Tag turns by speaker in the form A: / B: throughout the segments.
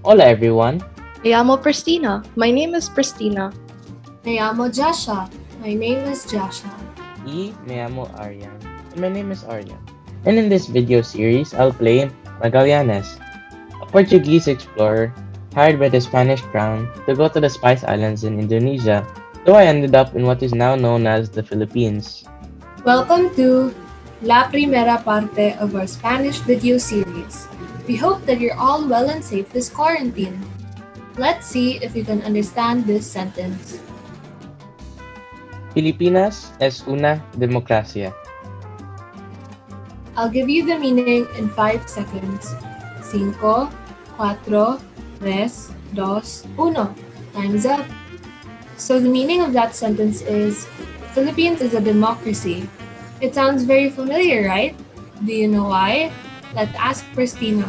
A: Hola everyone.
B: Me llamo Pristina. My name is Pristina.
C: Me llamo Jaschia. My name is Jaschia.
A: Me llamo Aaryan. And my name is Aaryan. And in this video series, I'll play Magallanes, a Portuguese explorer hired by the Spanish crown to go to the Spice Islands in Indonesia, though I ended up in what is now known as the Philippines.
C: Welcome to La Primera Parte of our Spanish video series. We hope that you're all well and safe this quarantine. Let's see if you can understand this sentence.
A: Filipinas es una democracia.
C: I'll give you the meaning in 5 seconds. 5, 4, 3, 2, 1. Time's up. So the meaning of that sentence is, Philippines is a democracy. It sounds very familiar, right? Do you know why? Let's ask Pristina.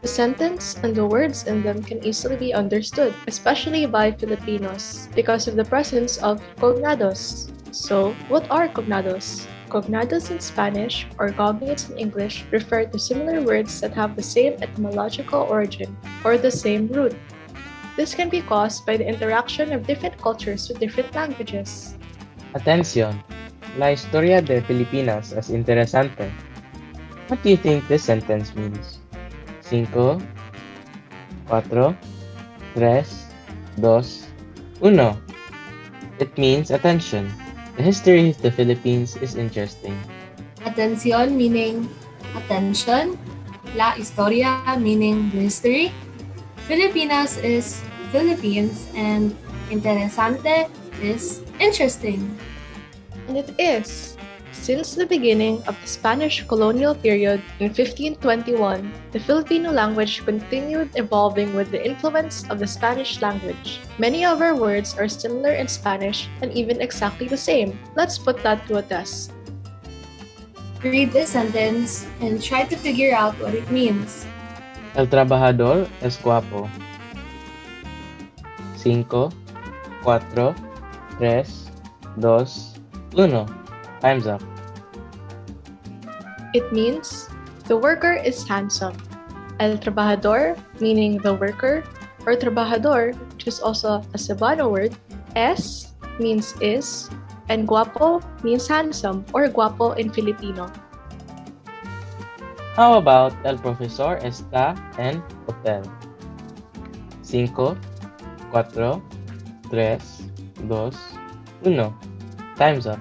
B: The sentence and the words in them can easily be understood, especially by Filipinos, because of the presence of cognados. So, what are cognados? Cognados in Spanish, or cognates in English, refer to similar words that have the same etymological origin, or the same root. This can be caused by the interaction of different cultures with different languages.
A: Atención. La historia de Filipinas es interesante. What do you think this sentence means? 5, 4, 3, 2, 1. It means attention. The history of the Philippines is interesting.
C: Atención meaning attention. La historia meaning the history. Filipinas is Philippines and interesante is interesting.
B: And it is. Since the beginning of the Spanish colonial period in 1521, the Filipino language continued evolving with the influence of the Spanish language. Many of our words are similar in Spanish and even exactly the same. Let's put that to a test.
C: Read this sentence and try to figure out what it means.
A: El trabajador es guapo. 5, 4, 3, 2, 1. Time's up.
B: It means the worker is handsome. El trabajador, meaning the worker, or trabajador, which is also a Cebuano word. Es means is, and guapo means handsome, or guapo in Filipino.
A: How about el profesor está en hotel? 5, 4, 3, 2, 1. Time's up.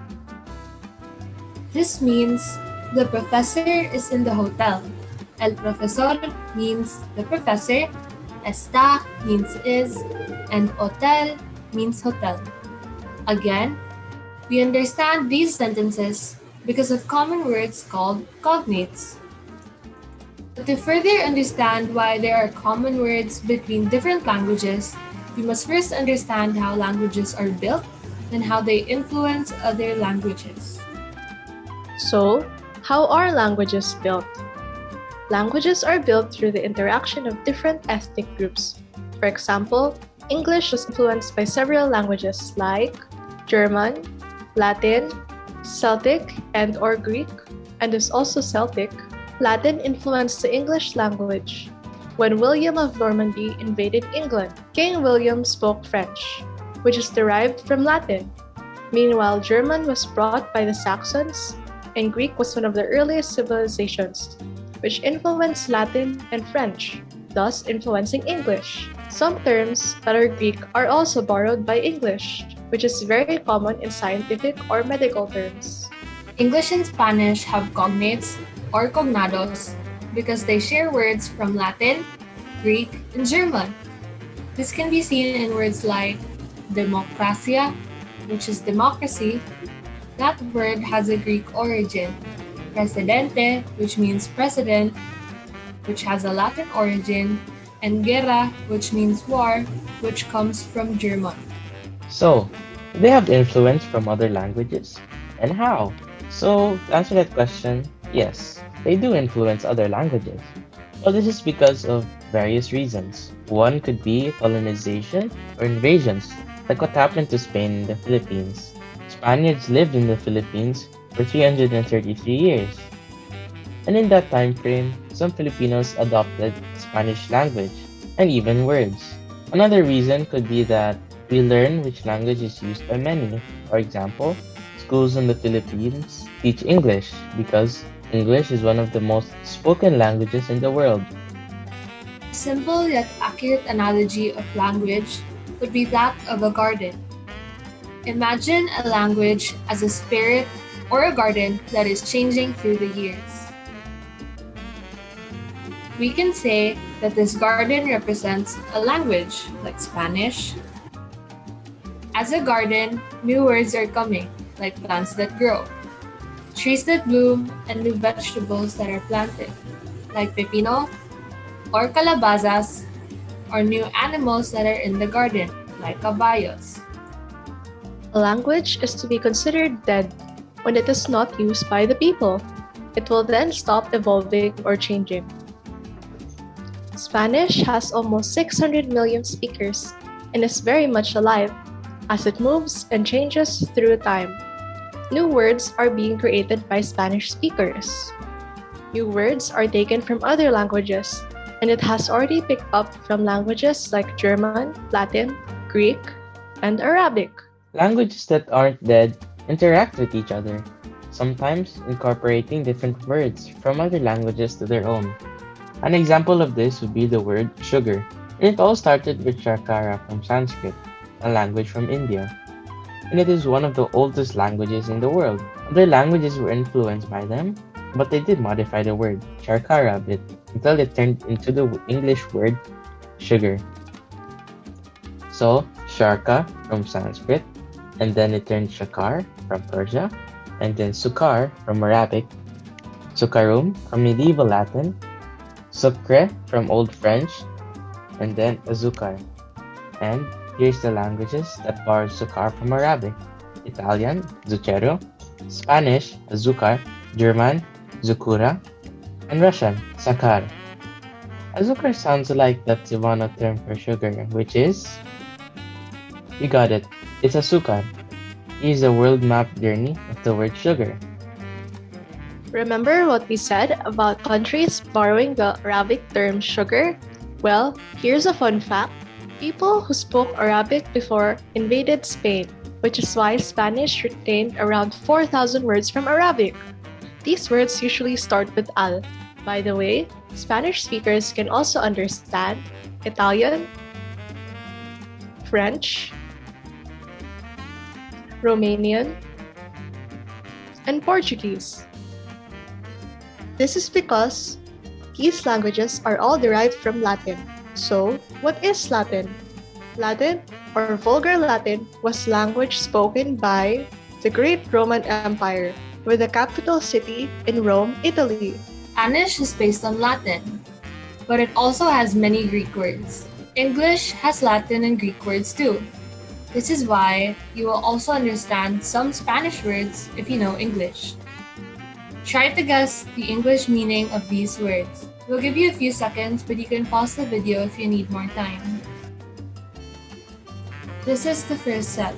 C: This means the professor is in the hotel. El profesor means the professor, está means is, and hotel means hotel. Again, we understand these sentences because of common words called cognates. But to further understand why there are common words between different languages, we must first understand how languages are built and how they influence other languages.
B: So, how are languages built? Languages are built through the interaction of different ethnic groups. For example, English was influenced by several languages like German, Latin, Celtic, and/or Greek, and is also Celtic. Latin influenced the English language. When William of Normandy invaded England, King William spoke French, which is derived from Latin. Meanwhile, German was brought by the Saxons, and Greek was one of the earliest civilizations, which influenced Latin and French, thus influencing English. Some terms that are Greek are also borrowed by English, which is very common in scientific or medical terms.
C: English and Spanish have cognates or cognados because they share words from Latin, Greek, and German. This can be seen in words like democracia, which is democracy. That word has a Greek origin. Presidente, which means president, which has a Latin origin, and guerra, which means war, which comes from German.
A: So, do they have influence from other languages? And how? So, to answer that question, yes, they do influence other languages. Well, this is because of various reasons. One could be colonization or invasions, like what happened to Spain in the Philippines. Spaniards lived in the Philippines for 333 years. And in that time frame, some Filipinos adopted Spanish language and even words. Another reason could be that we learn which language is used by many. For example, schools in the Philippines teach English because English is one of the most spoken languages in the world.
C: A simple yet accurate analogy of language would be that of a garden. Imagine a language as a spirit or a garden that is changing through the years. We can say that this garden represents a language like Spanish. As a garden, new words are coming, like plants that grow, trees that bloom, and new vegetables that are planted, like pepino or calabazas, or new animals that are in the garden, like caballos.
B: A language is to be considered dead when it is not used by the people. It will then stop evolving or changing. Spanish has almost 600 million speakers and is very much alive as it moves and changes through time. New words are being created by Spanish speakers. New words are taken from other languages, and it has already picked up from languages like German, Latin, Greek, and Arabic.
A: Languages that aren't dead interact with each other, sometimes incorporating different words from other languages to their own. An example of this would be the word sugar. It all started with Shakara from Sanskrit, a language from India, and it is one of the oldest languages in the world. Other languages were influenced by them, but they did modify the word Shakara a bit until it turned into the English word sugar. So, Sharka from Sanskrit, and then it turned Shakar from Persia, and then Sukar from Arabic, Sukarum from medieval Latin, Sucre from Old French, and then Azúcar. And here's the languages that borrowed Sukar from Arabic: Italian, Zucchero; Spanish, Azúcar; German, Zucura; and Russian, Sakar. Azúcar sounds like that Cebuano term for sugar, which is... You got it, it's azúcar. Here's a world map journey of the word sugar.
B: Remember what we said about countries borrowing the Arabic term sugar? Well, here's a fun fact. People who spoke Arabic before invaded Spain, which is why Spanish retained around 4,000 words from Arabic. These words usually start with al. By the way, Spanish speakers can also understand Italian, French, Romanian, and Portuguese. This is because these languages are all derived from Latin. So, what is Latin? Latin, or Vulgar Latin, was language spoken by the great Roman Empire, with the capital city in Rome, Italy.
C: Spanish is based on Latin, but it also has many Greek words. English has Latin and Greek words too. This is why you will also understand some Spanish words if you know English. Try to guess the English meaning of these words. We'll give you a few seconds, but you can pause the video if you need more time. This is the first set.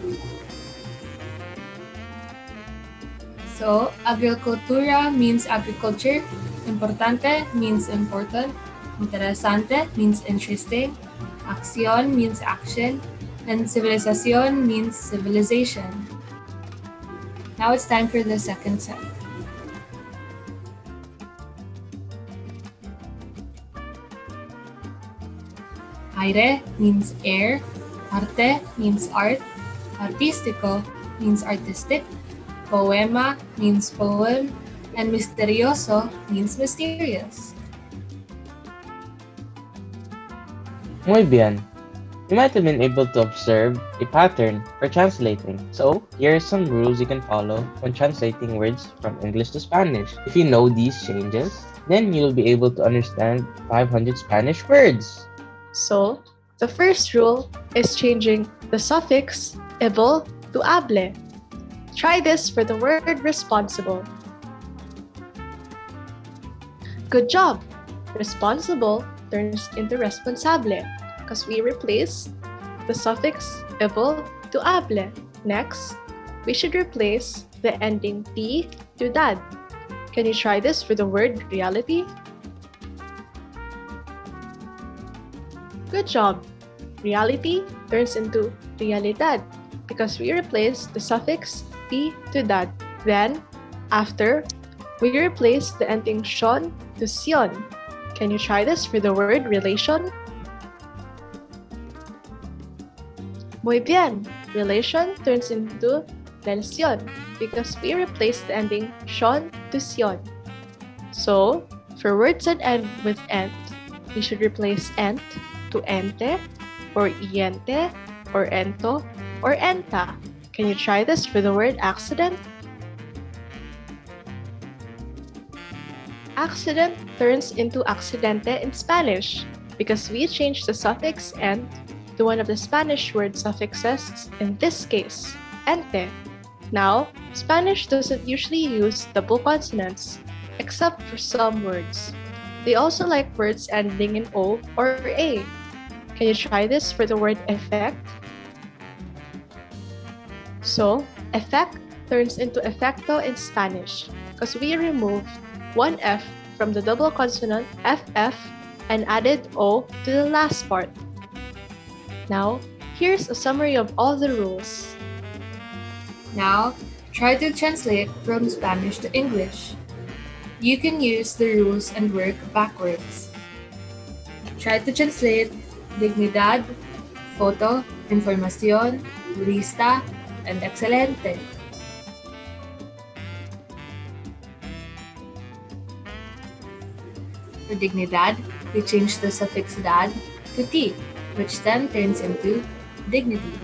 C: So, agricultura means agriculture, importante means important, interesante means interesting, acción means action, and civilización means civilization. Now it's time for the second set. Aire means air, arte means art, artístico means artistic, poema means poem, and misterioso means mysterious.
A: Muy bien. You might have been able to observe a pattern for translating. So, here are some rules you can follow when translating words from English to Spanish. If you know these changes, then you'll be able to understand 500 Spanish words.
B: So, the first rule is changing the suffix able to hable. Try this for the word responsible. Good job! Responsible turns into responsable because we replaced the suffix able to hable. Next, we should replace the ending T to dad. Can you try this for the word reality? Good job! Reality turns into realidad because we replace the suffix "t" to "dad". Then, after, we replace the ending "shon" to "sion". Can you try this for the word relation? Muy bien! Relation turns into relación because we replace the ending "shon" to "sion". So, for words that end with "ent", we should replace "ent" to "ente", or "iente", or "ento", or "enta". Can you try this for the word accident? Accident turns into accidente in Spanish because we change the suffix "ent" to one of the Spanish word suffixes, in this case, ente. Now, Spanish doesn't usually use double consonants, except for some words. They also like words ending in O or A. Can you try this for the word effect? So, effect turns into efecto in Spanish because we removed one F from the double consonant FF and added O to the last part. Now, here's a summary of all the rules.
C: Now, try to translate from Spanish to English. You can use the rules and work backwards. Try to translate dignidad, foto, información, lista, and excelente. For dignidad, we change the suffix dad to t, which then turns into dignity.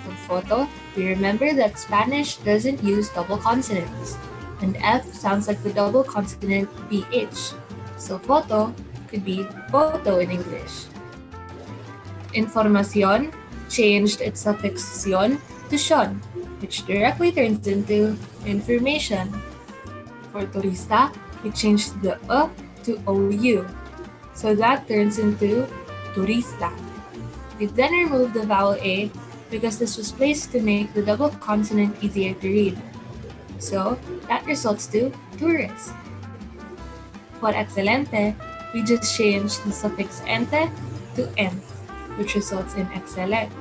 C: For photo, we remember that Spanish doesn't use double consonants, and F sounds like the double consonant PH, so photo could be photo in English. Información changed its suffix sion to shon, which directly turns into information. For turista, we changed the to OU, so that turns into turista. We then removed the vowel A because this was placed to make the double consonant easier to read. So that results to tourist. For excelente, we just changed the suffix ente to ent, which results in excellent.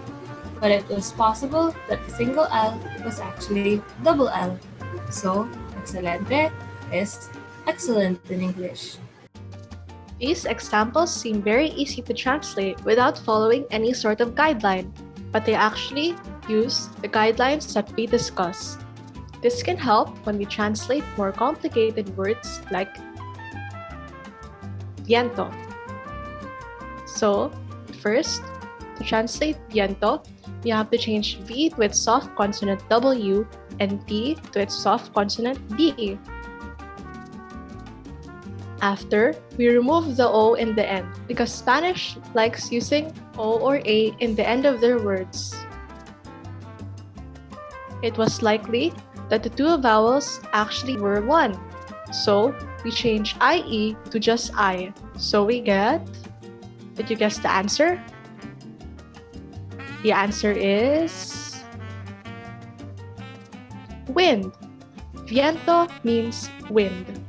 C: But it was possible that the single L was actually double L. So excelente is excellent in English.
B: These examples seem very easy to translate without following any sort of guideline, but they actually use the guidelines that we discussed. This can help when we translate more complicated words like viento. So, first, to translate viento, you have to change V to its soft consonant W and T to its soft consonant D. After, we remove the O in the end because Spanish likes using O or A in the end of their words. It was likely that the two vowels actually were one, so we change IE to just I. So we get... Did you guess the answer? The answer is... wind. Viento means wind.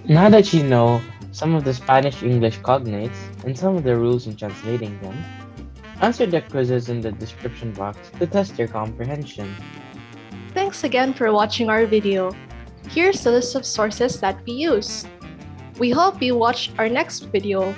A: Now that you know some of the Spanish-English cognates and some of the rules in translating them, answer the quizzes in the description box to test your comprehension.
B: Thanks again for watching our video. Here's the list of sources that we use. We hope you watch our next video